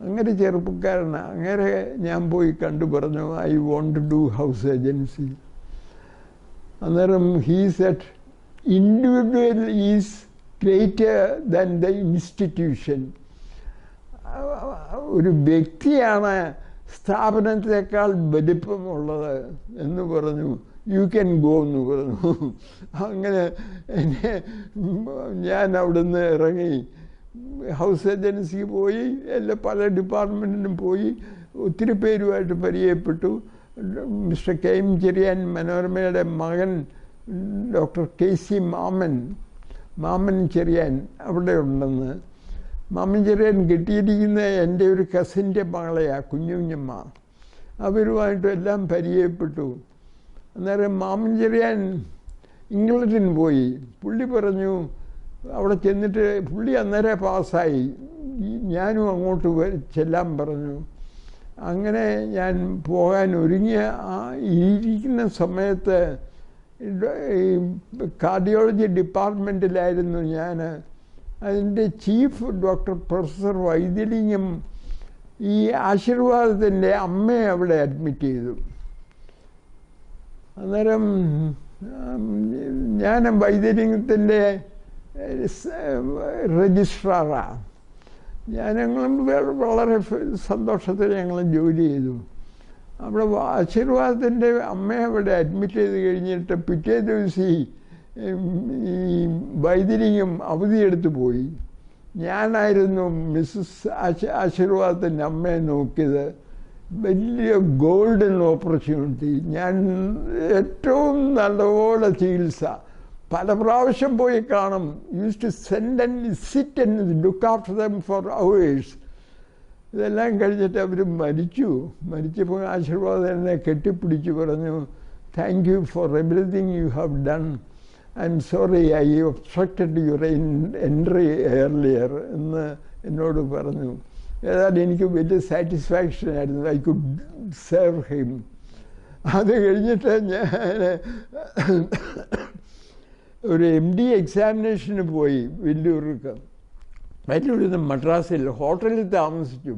[SPEAKER 1] അങ്ങനെ ചെറുപ്പക്കാരനാണ്. അങ്ങനെ ഞാൻ പോയി കണ്ടു പറഞ്ഞു, I want to do house agency. അന്നേരം he said, individual is greater than the institution. ഒരു വ്യക്തിയാണ് സ്ഥാപനത്തേക്കാൾ വലിപ്പമുള്ളത് എന്ന് പറഞ്ഞു. യു ക്യാൻ ഗോ എന്ന് പറഞ്ഞു. അങ്ങനെ ഞാൻ അവിടുന്ന് ഇറങ്ങി ഹൗസ് ഏജൻസി പോയി, പല ഡിപ്പാർട്ട്മെൻറ്റിനും പോയി, ഒത്തിരി പേരുമായിട്ട് പരിചയപ്പെട്ടു. മിസ്റ്റർ കെ എം ചെറിയാൻ മനോരമയുടെ മകൻ ഡോക്ടർ കെ സി മാമൻ ചെറിയാൻ അവിടെ ഉണ്ടെന്ന്. മാമൻ ചെറിയാൻ കിട്ടിയിരിക്കുന്ന എൻ്റെ ഒരു കസിൻ്റെ മകളെയാണ്, കുഞ്ഞുഞ്ഞമ്മ. അവരുമായിട്ടും എല്ലാം പരിചയപ്പെട്ടു. അന്നേരം മാമൻ ചെറിയാൻ ഇംഗ്ലണ്ടിന് പോയി. പുള്ളി പറഞ്ഞു, അവിടെ ചെന്നിട്ട് പുള്ളി അന്നേരം പാസ്സായി, ഞാനും അങ്ങോട്ട് ചെല്ലാൻ പറഞ്ഞു. അങ്ങനെ ഞാൻ പോകാൻ ഒരുങ്ങിയ ഇരിക്കുന്ന സമയത്ത് ഈ കാർഡിയോളജി ഡിപ്പാർട്ട്മെൻറ്റിലായിരുന്നു ഞാൻ. അതിൻ്റെ ചീഫ് ഡോക്ടർ പ്രൊഫസർ വൈദ്യലിംഗം ഈ ആശീർവാദത്തിൻ്റെ അമ്മയെ അവിടെ അഡ്മിറ്റ് ചെയ്തു. അന്നേരം ഞാൻ വൈദ്യലിംഗത്തിൻ്റെ രജിസ്ട്രാറാണ്. ഞങ്ങളും വളരെ സന്തോഷത്തിൽ ഞങ്ങൾ ജോലി ചെയ്തു. അവിടെ ആശീർവാദത്തിൻ്റെ അമ്മയെ അവിടെ അഡ്മിറ്റ് ചെയ്ത് കഴിഞ്ഞിട്ട് പിറ്റേ ദിവസം ഈ വൈദ്യലിംഗം അവധിയെടുത്ത് പോയി. ഞാനായിരുന്നു മിസ്സസ് ആശീർവാദത്തിൻ്റെ അമ്മയെ നോക്കിയത്. വലിയ ഗോൾഡൻ ഓപ്പർച്യൂണിറ്റി. ഞാൻ ഏറ്റവും നല്ലപോലെ ചികിത്സ പല പ്രാവശ്യം പോയി കാണും. Use to send and sit and look after them for hours. ഇതെല്ലാം കഴിഞ്ഞിട്ട് അവർ മരിച്ചപ്പോൾ ആശീർവാദം എന്നെ കെട്ടിപ്പിടിച്ച് പറഞ്ഞു, thank you for everything you have done. I am sorry I obstructed your entry earlier എന്ന് എന്നോട് പറഞ്ഞു. ഏതായാലും എനിക്ക് വലിയ സാറ്റിസ്ഫാക്ഷൻ ആയിരുന്നു. I could serve him. അത് കഴിഞ്ഞിട്ട് ഞാൻ ഒരു MD എക്സാമിനേഷന് പോയി വെല്ലൂർക്ക്. വെല്ലൂരിൽ മദ്രാസിൽ ഹോട്ടലിൽ താമസിച്ചു.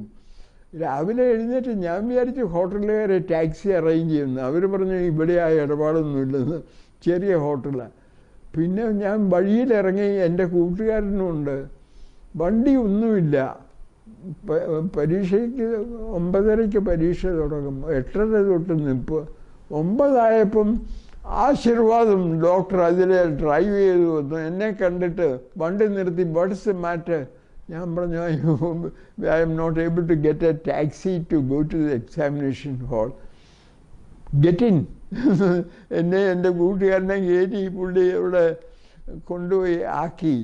[SPEAKER 1] രാവിലെ എഴുന്നേറ്റ് ഞാൻ വിചാരിച്ചു ഹോട്ടലുകാരെ ടാക്സി അറേഞ്ച് ചെയ്യുന്നു. അവർ പറഞ്ഞു ഇവിടെ ആ ഇടപാടൊന്നുമില്ലെന്ന്. ചെറിയ ഹോട്ടലാണ്. പിന്നെ ഞാൻ വഴിയിലിറങ്ങി, എൻ്റെ കൂട്ടുകാരനുമുണ്ട്, വണ്ടി ഒന്നുമില്ല. പരീക്ഷയ്ക്ക് 9:30 പരീക്ഷ തുടങ്ങും, 8:30 തൊട്ട് നിൽപ്പ്. 9 ആശീർവാദം ഡോക്ടർ അതിലെ ഡ്രൈവ് ചെയ്ത് വന്നു. എന്നെ കണ്ടിട്ട് വണ്ടി നിർത്തി, വാട്ട്സ് ദ മാറ്റർ? ഞാൻ പറഞ്ഞു, I am not able to get a taxi to go to the examination hall. Get in. എന്നെ എൻ്റെ കൂട്ടുകാരനെ കയറ്റി പുള്ളി അവിടെ കൊണ്ടുപോയി ആക്കി,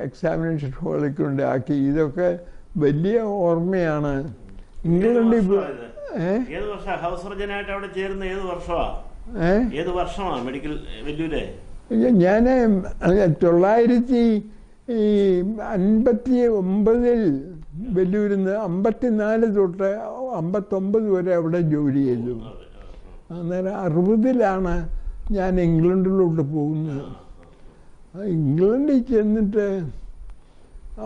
[SPEAKER 1] എക്സാമിനേഷൻ ഹാളിൽ കൊണ്ടാക്കി. ഇതൊക്കെ വലിയ ഓർമ്മയാണ്. ഇംഗ്ലണ്ടിൽ
[SPEAKER 2] മെഡിക്കൽ വെല്ലൂരെ
[SPEAKER 1] ഞാൻ 1959 വെല്ലൂരിന്ന് 54 തൊട്ട് 59 വരെ അവിടെ ജോലി ചെയ്തു. അന്നേരം 60 ഞാൻ ഇംഗ്ലണ്ടിലോട്ട് പോകുന്നത്. ഇംഗ്ലണ്ടിൽ ചെന്നിട്ട്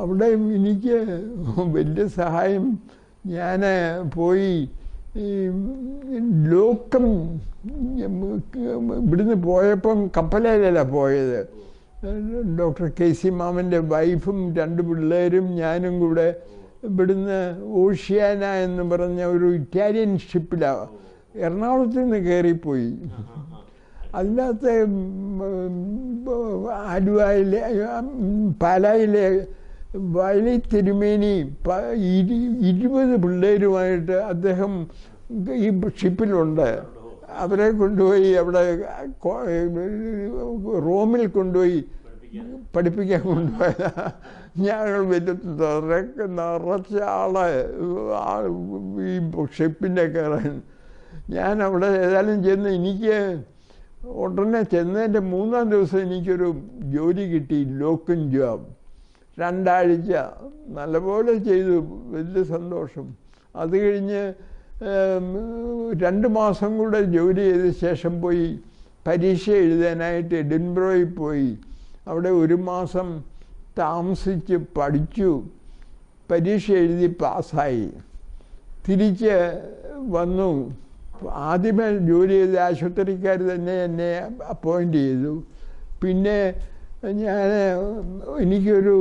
[SPEAKER 1] അവിടെ എനിക്ക് വലിയ സഹായം. ഞാൻ പോയി ലോക്കം ഇവിടുന്ന് പോയപ്പം കപ്പലിലല്ല പോയത്. ഡോക്ടർ KC മാമൻ്റെ വൈഫും 2 പിള്ളേരും ഞാനും കൂടെ ഇവിടുന്ന് ഓഷ്യാന എന്ന് പറഞ്ഞ ഒരു ഇറ്റാലിയൻ ഷിപ്പിലാണ് എറണാകുളത്ത് നിന്ന് കയറിപ്പോയി. അതിനകത്ത് ആലുവയിലെ പാലായിലെ വയലി തിരുമേനി 20 പിള്ളേരുമായിട്ട് അദ്ദേഹം ഈ ഷിപ്പിലുണ്ട്. അവരെ കൊണ്ടുപോയി അവിടെ റോമിൽ കൊണ്ടുപോയി പഠിപ്പിക്കാൻ കൊണ്ടുപോയത്. ഞങ്ങൾ വലിയ നിറച്ച ഈ ഷിപ്പിൻ്റെ കയറാൻ. ഞാൻ അവിടെ ഏതായാലും ചെന്ന്, എനിക്ക് ഉടനെ ചെന്നതിൻ്റെ 3-ാം ദിവസം എനിക്കൊരു ജോലി കിട്ടി, ലോക്കൽ ജോബ്. 2 ആഴ്ച നല്ലപോലെ ചെയ്തു, വലിയ സന്തോഷം. അത് കഴിഞ്ഞ് 2 മാസം കൂടെ ജോലി ചെയ്ത ശേഷം പോയി പരീക്ഷ എഴുതാനായിട്ട് എഡിൻബ്രോയിൽ പോയി. അവിടെ 1 മാസം താമസിച്ച് പഠിച്ചു, പരീക്ഷ എഴുതി പാസ്സായി. തിരിച്ച് വന്നു. ആദ്യമേ ജോലി ചെയ്ത ആശുപത്രിക്കാർ തന്നെ എന്നെ അപ്പോയിൻ്റ് ചെയ്തു. പിന്നെ എനിക്കൊരു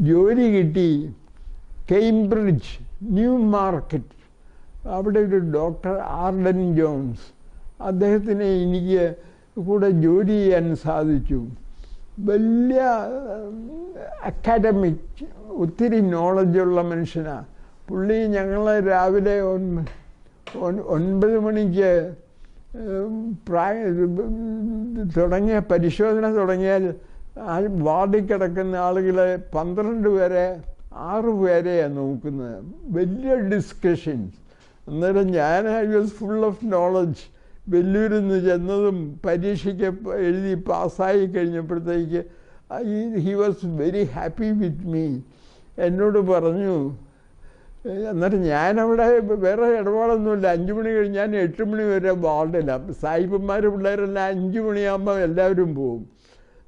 [SPEAKER 1] ജോലി കിട്ടി കേംബ്രിഡ്ജ് ന്യൂ മാർക്കറ്റ്. അവിടെ ഒരു ഡോക്ടർ ആർഡൻ ജോൺസ്, അദ്ദേഹത്തിന് എനിക്ക് കൂടെ ജോലി ചെയ്യാൻ സാധിച്ചു. വലിയ അക്കാഡമിക്, ഒത്തിരി നോളജുള്ള മനുഷ്യനാണ് പുള്ളി. ഞങ്ങളെ രാവിലെ 9 മണിക്ക് തുടങ്ങിയ പരിശോധന തുടങ്ങിയാൽ വാർഡിൽ കിടക്കുന്ന ആളുകളെ 12 പേരെ 6 പേരെയാണ് നോക്കുന്നത്. വലിയ ഡിസ്കഷൻസ്. അന്നേരം ഞാൻ I was full of knowledge. വെല്ലൂരിൽ നിന്ന് ചെന്നതും പരീക്ഷയ്ക്ക് എഴുതി പാസ്സായി കഴിഞ്ഞപ്പോഴത്തേക്ക് he was very happy with me. എന്നോട് പറഞ്ഞു, എന്നിട്ട് ഞാനവിടെ വേറെ ഇടപാടൊന്നുമില്ല. 5 മണി കഴിഞ്ഞ് ഞാൻ 8 മണി വരെ വാർഡിലാണ്. സായിപ്പന്മാർ പിള്ളേരെല്ലാം 5 മണിയാകുമ്പോൾ എല്ലാവരും പോവും.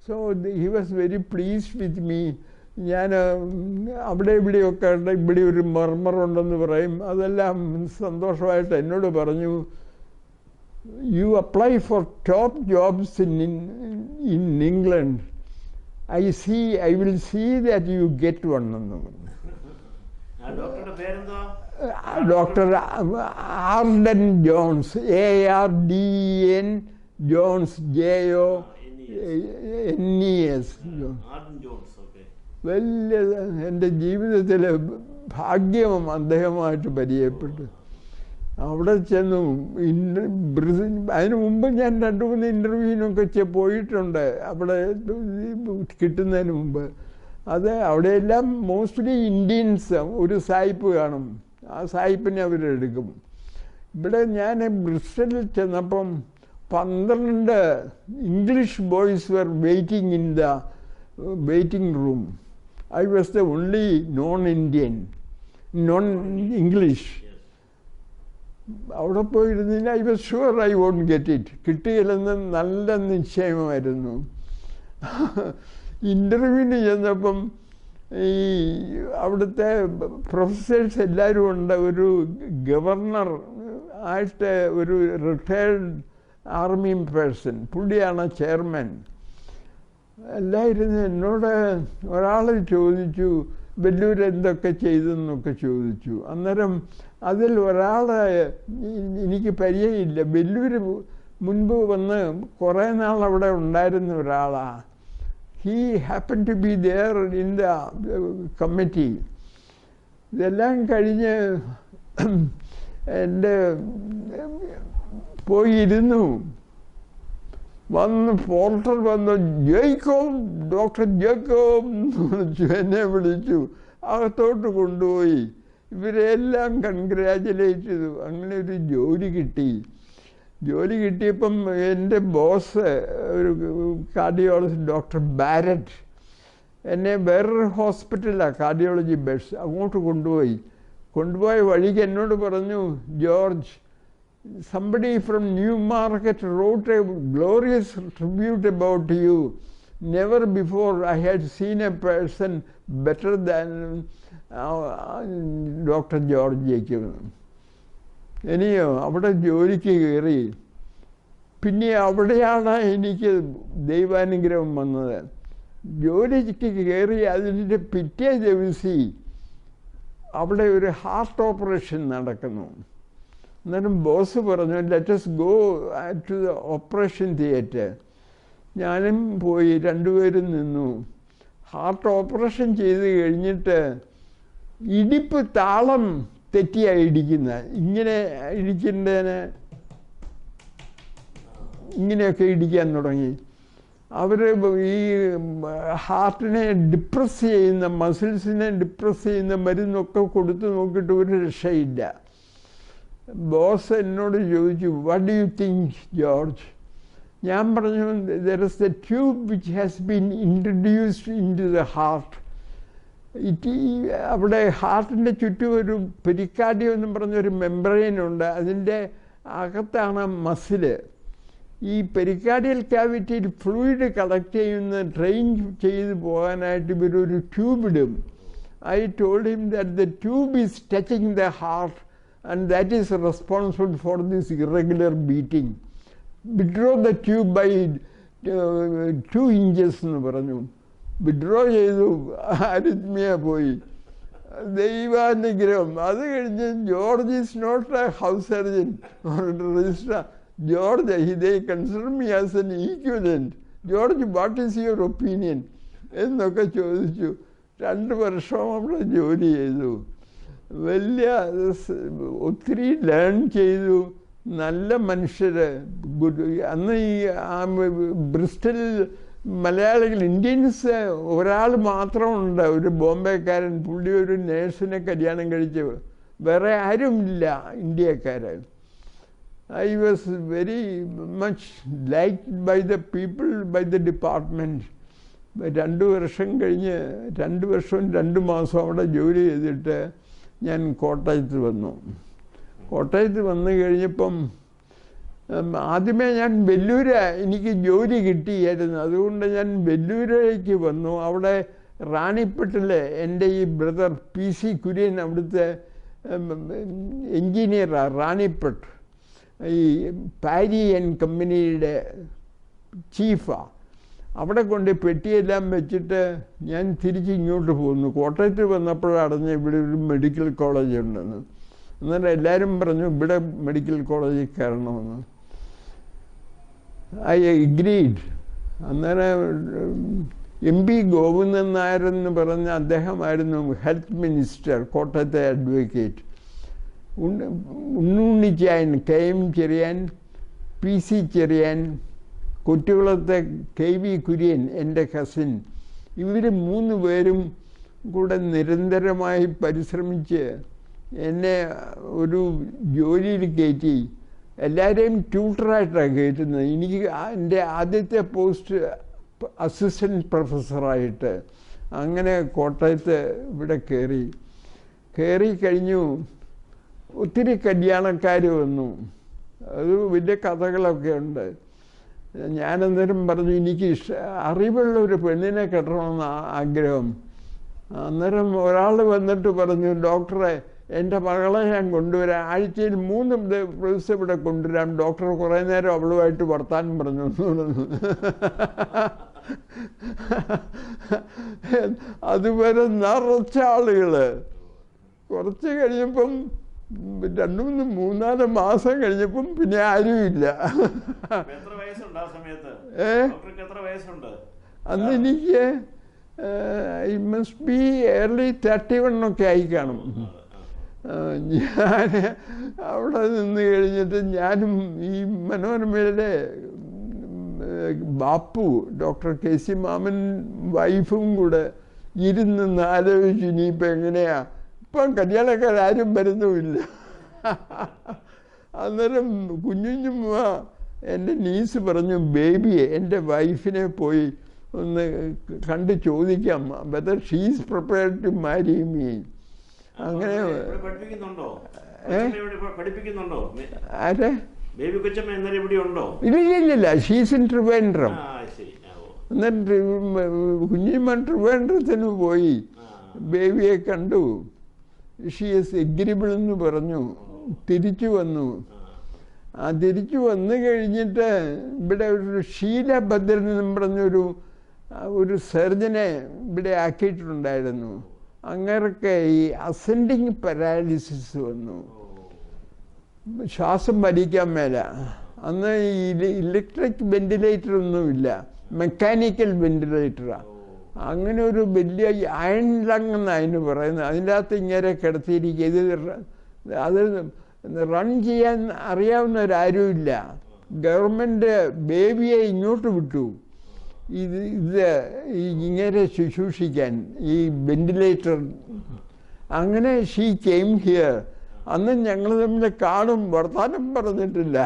[SPEAKER 1] So he was very pleased with me. ഞാൻ അവിടെ ഇവിടെയൊക്കെ ഉണ്ട്, ഇവിടെ ഒരു മർമറുണ്ടെന്ന് പറയും, അതെല്ലാം സന്തോഷമായിട്ട് എന്നോട് പറഞ്ഞു, you apply for top jobs in England. I will see that you get one എന്ന് പറഞ്ഞു. Doctor Arden Jones, ARDEN Jones, JONES. വലിയ എൻ്റെ ജീവിതത്തിലെ ഭാഗ്യം അദ്ദേഹമായിട്ട് പരിചയപ്പെട്ടു. അവിടെ ചെന്നു. അതിനു മുമ്പ് ഞാൻ 2-3 ഇൻ്റർവ്യൂവിനൊക്കെ പോയിട്ടുണ്ട് അവിടെ കിട്ടുന്നതിന് മുമ്പ്. അത് അവിടെയെല്ലാം മോസ്റ്റ്ലി ഇന്ത്യൻസ്. ഒരു സായിപ്പ് കാണും, ആ സായിപ്പിനെ അവരെടുക്കും. ഇവിടെ ഞാൻ ബ്രിസ്റ്റലിൽ ചെന്നപ്പം 12 English boys were waiting in the waiting room. I was the only non English. അവിടെ പോയിരുന്നില്ല. I was sure I won't get it. കിട്ടുകയില്ലെന്ന് നല്ല നിശ്ചയമായിരുന്നു. ഇൻ്റർവ്യൂവിന് ചെന്നപ്പം ഈ അവിടുത്തെ പ്രൊഫസേഴ്സ് എല്ലാവരും ഉണ്ട്. ഒരു ഗവർണർ ആയിട്ട് ഒരു റിട്ടയർഡ് ആർമി പേഴ്സൺ, പുള്ളിയാണ് ചെയർമാൻ. എല്ലായിരുന്നു എന്നോട് ഒരാൾ ചോദിച്ചു വെല്ലൂർ എന്തൊക്കെ ചെയ്തെന്നൊക്കെ ചോദിച്ചു. അന്നേരം അതിൽ ഒരാളെ എനിക്ക് പരിചയമില്ല. വെല്ലൂർ മുൻപ് വന്ന് കുറേ നാൾ അവിടെ ഉണ്ടായിരുന്ന ഒരാളാണ്. He happen to be there in the committee. ഇതെല്ലാം കഴിഞ്ഞ് എൻ്റെ പോയിരുന്നു. വന്ന് പോർട്ടർ വന്ന് ജേക്കബ്, ഡോക്ടർ ജേക്കബ് എന്ന് വിളിച്ചു, എന്നെ വിളിച്ചു, അകത്തോട്ട് കൊണ്ടുപോയി. ഇവരെല്ലാം കൺഗ്രാജുലേറ്റ് ചെയ്തു. അങ്ങനെ ഒരു ജോലി കിട്ടി. ജോലി കിട്ടിയപ്പം എൻ്റെ ബോസ് ഒരു കാർഡിയോളജിസ്റ്റ് ഡോക്ടർ ബാരറ്റ് എന്നെ വേറൊരു ഹോസ്പിറ്റലാണ് കാർഡിയോളജി ബെഡ്സ്, അങ്ങോട്ട് കൊണ്ടുപോയ വഴിക്ക് എന്നോട് പറഞ്ഞു, George, somebody from Newmarket wrote a glorious tribute about you. Never before I had seen a person better than Dr. George Jacob. ഇനിയോ അവിടെ ജോലിക്ക് കയറി. പിന്നെ അവിടെയാണ് എനിക്ക് ദൈവാനുഗ്രഹം വന്നത്. ജോലിക്ക് കയറി അതിൻ്റെ പിറ്റേ ദിവസം അവിടെ ഒരു ഹാർട്ട് ഓപ്പറേഷൻ നടക്കുന്നു. അന്നേരം ബോസ് പറഞ്ഞു, let us go to the operation theatre. ഞാനും പോയി, രണ്ടുപേരും നിന്നു. ഹാർട്ട് ഓപ്പറേഷൻ ചെയ്ത് കഴിഞ്ഞിട്ട് ഇടിപ്പ് താളം തെറ്റിയാണ് ഇടിക്കുന്നത്. ഇങ്ങനെ ഇടിക്കേണ്ടതിന് ഇങ്ങനെയൊക്കെ ഇടിക്കാൻ തുടങ്ങി. അവർ ഈ ഹാർട്ടിനെ ഡിപ്രസ് ചെയ്യുന്ന, മസിൽസിനെ ഡിപ്രസ് ചെയ്യുന്ന മരുന്നൊക്കെ കൊടുത്ത് നോക്കിയിട്ട് ഒരു രക്ഷയില്ല. ബോസ് എന്നോട് ചോദിച്ചു, what do you think George? ഞാൻ പറഞ്ഞു, there is a tube which has been introduced into the heart. അവിടെ ഹാർട്ടിൻ്റെ ചുറ്റും ഒരു പെരിക്കാർഡിയം എന്നും പറഞ്ഞൊരു മെംബ്രെയിനുണ്ട്. അതിൻ്റെ അകത്താണ് മസില്. ഈ പെരിക്കാർഡിയൽ ക്യാവിറ്റിയിൽ ഫ്ലൂയിഡ് കളക്ട് ചെയ്യുന്ന ട്രെയിൻ ചെയ്ത് പോകാനായിട്ട് ഇവരൊരു ട്യൂബ് ഇടും. I told him that the tube is touching the heart and that is responsible for this irregular beating. Withdraw the tube by 2 inches എന്ന് പറഞ്ഞു. വിഡ്രോ ചെയ്തു, അരിത്മിയ പോയി. ദൈവാനുഗ്രഹം. അത് കഴിഞ്ഞ് George is not a house surgeon registrar. George, they consider me as an equivalent. George, what is your opinion എന്നൊക്കെ ചോദിച്ചു. 2 വർഷം അവിടെ ജോലി ചെയ്തു. വലിയ ഒത്തിരി ലേൺ ചെയ്തു. നല്ല മനുഷ്യർ. അന്ന് ഈ ബ്രിസ്റ്റൽ മലയാളികൾ, ഇന്ത്യൻസ് ഒരാൾ മാത്രമുണ്ട്, ഒരു ബോംബെക്കാരൻ. പുള്ളി ഒരു നേഴ്സിനെ കല്യാണം കഴിച്ച്, വേറെ ആരുമില്ല ഇന്ത്യക്കാർ. I was very much liked by the people, by the department. 2 വർഷം കഴിഞ്ഞ്, 2 വർഷവും 2 മാസവും അവിടെ ജോലി ചെയ്തിട്ട് ഞാൻ കോട്ടയത്ത് വന്നു. കോട്ടയത്ത് വന്നു കഴിഞ്ഞപ്പം ആദ്യമേ ഞാൻ വെല്ലൂര്, എനിക്ക് ജോലി കിട്ടിയായിരുന്നു. അതുകൊണ്ട് ഞാൻ വെല്ലൂരിലേക്ക് വന്നു. അവിടെ റാണിപ്പെട്ടിൽ എൻ്റെ ഈ ബ്രദർ PC കുര്യൻ അവിടുത്തെ എൻജിനീയറാണ്. റാണിപ്പെട്ട് ഈ പാരി ആൻഡ് കമ്പനിയുടെ ചീഫാണ്. അവിടെ കൊണ്ട് പെട്ടിയെല്ലാം വെച്ചിട്ട് ഞാൻ തിരിച്ച് ഇങ്ങോട്ട് പോന്നു. കോട്ടയത്ത് വന്നപ്പോഴറിഞ്ഞ് ഇവിടെ ഒരു മെഡിക്കൽ കോളേജ് ഉണ്ടെന്ന്. അന്നേരം എല്ലാവരും പറഞ്ഞു ഇവിടെ മെഡിക്കൽ കോളേജിൽ കയറണമെന്ന്. I agreed. അന്നേരം MP ഗോവിന്ദൻ നായർ എന്ന് പറഞ്ഞ അദ്ദേഹമായിരുന്നു ഹെൽത്ത് മിനിസ്റ്റർ, കോട്ടയത്തെ advocate. Unnunnichayan, KM Cherian, PC Cherian, കുറ്റിക്കുളത്തെ KV കുര്യൻ എൻ്റെ കസിൻ, ഇവർ 3 പേരും കൂടെ നിരന്തരമായി പരിശ്രമിച്ച് എന്നെ ഒരു ജോലിയിൽ കയറ്റി. എല്ലാവരെയും ട്യൂട്ടറായിട്ടാണ് കയറ്റുന്നത്. എനിക്ക് എൻ്റെ ആദ്യത്തെ പോസ്റ്റ് അസിസ്റ്റൻറ്റ് പ്രൊഫസറായിട്ട്. അങ്ങനെ കോട്ടയത്ത് ഇവിടെ കയറി കഴിഞ്ഞു. ഒത്തിരി കല്യാണക്കാർ വന്നു. അത് വലിയ കഥകളൊക്കെ ഉണ്ട്. ഞാനന്നേരം പറഞ്ഞു, എനിക്ക് അറിവുള്ള ഒരു പെണ്ണിനെ കെട്ടണമെന്ന് ആഗ്രഹം. അന്നേരം ഒരാൾ വന്നിട്ട് പറഞ്ഞു, ഡോക്ടറെ, എൻ്റെ മകളെ ഞാൻ കൊണ്ടുവരാം, ആഴ്ചയിൽ 3 ദിവസം ഇവിടെ കൊണ്ടുവരാം, ഡോക്ടർ കുറേ നേരം അവളുമായിട്ട് വർത്താനം പറഞ്ഞു അതുവരെ നിറച്ച ആളുകൾ. കുറച്ച് കഴിഞ്ഞപ്പം 2-3 മാസം കഴിഞ്ഞപ്പം പിന്നെ ആരുമില്ല. അന്ന് എനിക്ക് ഐ മസ്റ്റ് ബി early 31 ഒക്കെ ആയി കാണും. ഞാൻ അവിടെ നിന്ന് കഴിഞ്ഞിട്ട് ഞാനും ഈ മനോരമയിലെ ബാപ്പു, ഡോക്ടർ KC മാമൻ വൈഫും കൂടെ ഇരുന്ന് ആലോചിച്ചു ഇനിയിപ്പോൾ എങ്ങനെയാ, ഇപ്പം കല്യാണക്കാരും വരുന്നുമില്ല. അന്നേരം കുഞ്ഞുഞ്ഞുമ്മ എൻ്റെ നീസ് പറഞ്ഞു, ബേബിയെ എൻ്റെ വൈഫിനെ പോയി ഒന്ന് കണ്ട് ചോദിക്കാം whether she is prepared to marry me. അങ്ങനെ ആരെ ഇല്ലില്ല, ഷീസ് ഇൻ ട്രിവാൻഡ്രം. എന്നിട്ട് കുഞ്ഞിമ്മ ട്രിവാൻഡ്രത്തിന് പോയി ബേബിയെ കണ്ടു. ഷീ ഈസ് എഗ്രിബിൾ എന്ന് പറഞ്ഞു. തിരിച്ചു വന്നു. തിരിച്ചു വന്നു കഴിഞ്ഞിട്ട് ഇവിടെ ഒരു ഷീലഭദ്രൻ എന്ന് പറഞ്ഞൊരു സർജനെ ഇവിടെ ആക്കിയിട്ടുണ്ടായിരുന്നു. അങ്ങനെയൊക്കെ ഈ അസെൻഡിങ് പാരാലിസിസ് വന്നു, ശ്വാസം വലിക്കാൻ മേല. അന്ന് ഈ ഇലക്ട്രിക് വെന്റിലേറ്റർ ഒന്നുമില്ല, മെക്കാനിക്കൽ വെന്റിലേറ്ററാണ്. അങ്ങനെ ഒരു വലിയ അയൺ ലങ് എന്നാണ് അതിന് പറയുന്നത്. അതിൻ്റെ അകത്ത് ഇങ്ങനെ കിടത്തിയിരിക്കുക. അത് റൺ ചെയ്യാൻ അറിയാവുന്നവരാരുമില്ല. ഗവൺമെൻറ് ബേബിയെ ഇങ്ങോട്ട് വിട്ടു ഇങ്ങനെ ശുശ്രൂഷിക്കാൻ, ഈ വെന്റിലേറ്റർ. അങ്ങനെ ഷീ കെയിം ഹിയർ. അന്ന് ഞങ്ങൾ തമ്മിൽ കാണും, വർത്താനം പറഞ്ഞിട്ടില്ല.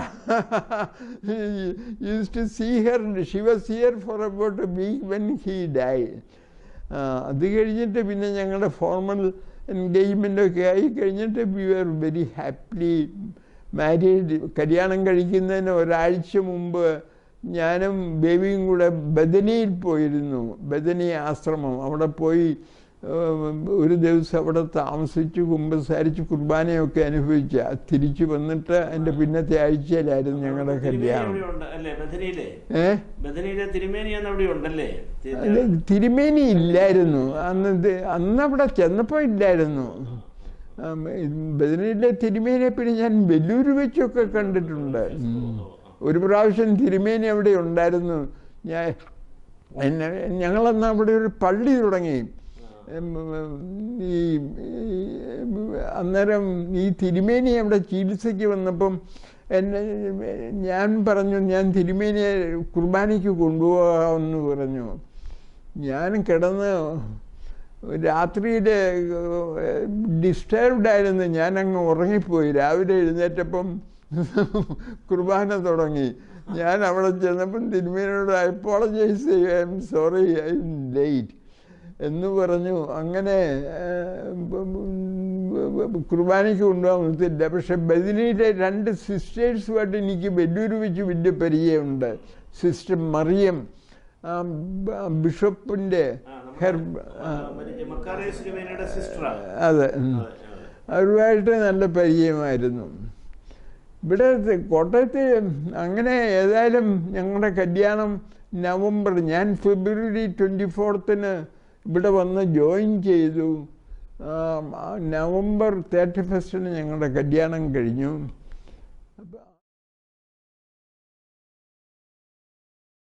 [SPEAKER 1] Use to see her. She was here for about a week when he die. അത് കഴിഞ്ഞിട്ട് പിന്നെ ഞങ്ങളുടെ ഫോർമൽ എൻഗേജ്മെൻ്റൊക്കെ ആയി കഴിഞ്ഞിട്ട് we are very happily married. കല്യാണം കഴിക്കുന്നതിന് ഒരാഴ്ച മുമ്പ് ഞാനും ബേബിയും കൂടെ ബദനിയിൽ പോയിരുന്നു. ബദനി ആശ്രമം. അവിടെ പോയി ഒരു ദിവസം അവിടെ താമസിച്ച് കുമ്പസാരിച്ച് കുർബാനയൊക്കെ അനുഭവിച്ച തിരിച്ചു വന്നിട്ട് എൻ്റെ പിന്നത്തെ ആഴ്ചയിലായിരുന്നു ഞങ്ങളുടെ കല്യാണം. തിരുമേനി ഇല്ലായിരുന്നു അന്നവിടെ ചെന്നപ്പോൾ ഇല്ലായിരുന്നു. ബദനിയിലെ തിരുമേനിയെ പിന്നെ ഞാൻ വെല്ലൂര് വെച്ചൊക്കെ കണ്ടിട്ടുണ്ട്. ഒരു പ്രാവശ്യം തിരുമേനി അവിടെ ഉണ്ടായിരുന്നു. ഞങ്ങളന്ന് അവിടെ ഒരു പള്ളി തുടങ്ങി. ഈ അന്നേരം ഈ തിരുമേനി അവിടെ ചികിത്സയ്ക്ക് വന്നപ്പം ഞാൻ പറഞ്ഞു, ഞാൻ തിരുമേനിയെ കുർബാനയ്ക്ക് കൊണ്ടുപോകാമെന്ന് പറഞ്ഞു. ഞാൻ കിടന്ന് രാത്രിയിൽ ഡിസ്റ്റർബ്ഡായിരുന്നു. ഞാനങ്ങ് ഉറങ്ങിപ്പോയി. രാവിലെ എഴുന്നേറ്റപ്പം കുർബാന തുടങ്ങി. ഞാൻ അവിടെ ചെന്നപ്പം തിരുമേനിയോട് അപ്പോളജൈസ് ചെയ്യും, I am sorry, I M late എന്ന് പറഞ്ഞു. അങ്ങനെ കുർബാനയ്ക്ക് കൊണ്ടുപോകാൻ നിർത്തില്ല. പക്ഷെ ബദനിയിലെ 2 സിസ്റ്റേഴ്സുമായിട്ട് എനിക്ക് വെല്ലൂര് വെച്ച് വലിയ പരിചയമുണ്ട്. സിസ്റ്റർ മറിയം, ബിഷപ്പിൻ്റെ അതെ, അവരുമായിട്ട് നല്ല പരിചയമായിരുന്നു. ഇവിടെ കോട്ടയത്ത് അങ്ങനെ ഏതായാലും ഞങ്ങളുടെ കല്യാണം നവംബർ, ഞാൻ ഫെബ്രുവരി 24 ഇവിടെ വന്ന് ജോയിൻ ചെയ്തു. നവംബർ 31 ഞങ്ങളുടെ കല്യാണം കഴിഞ്ഞു.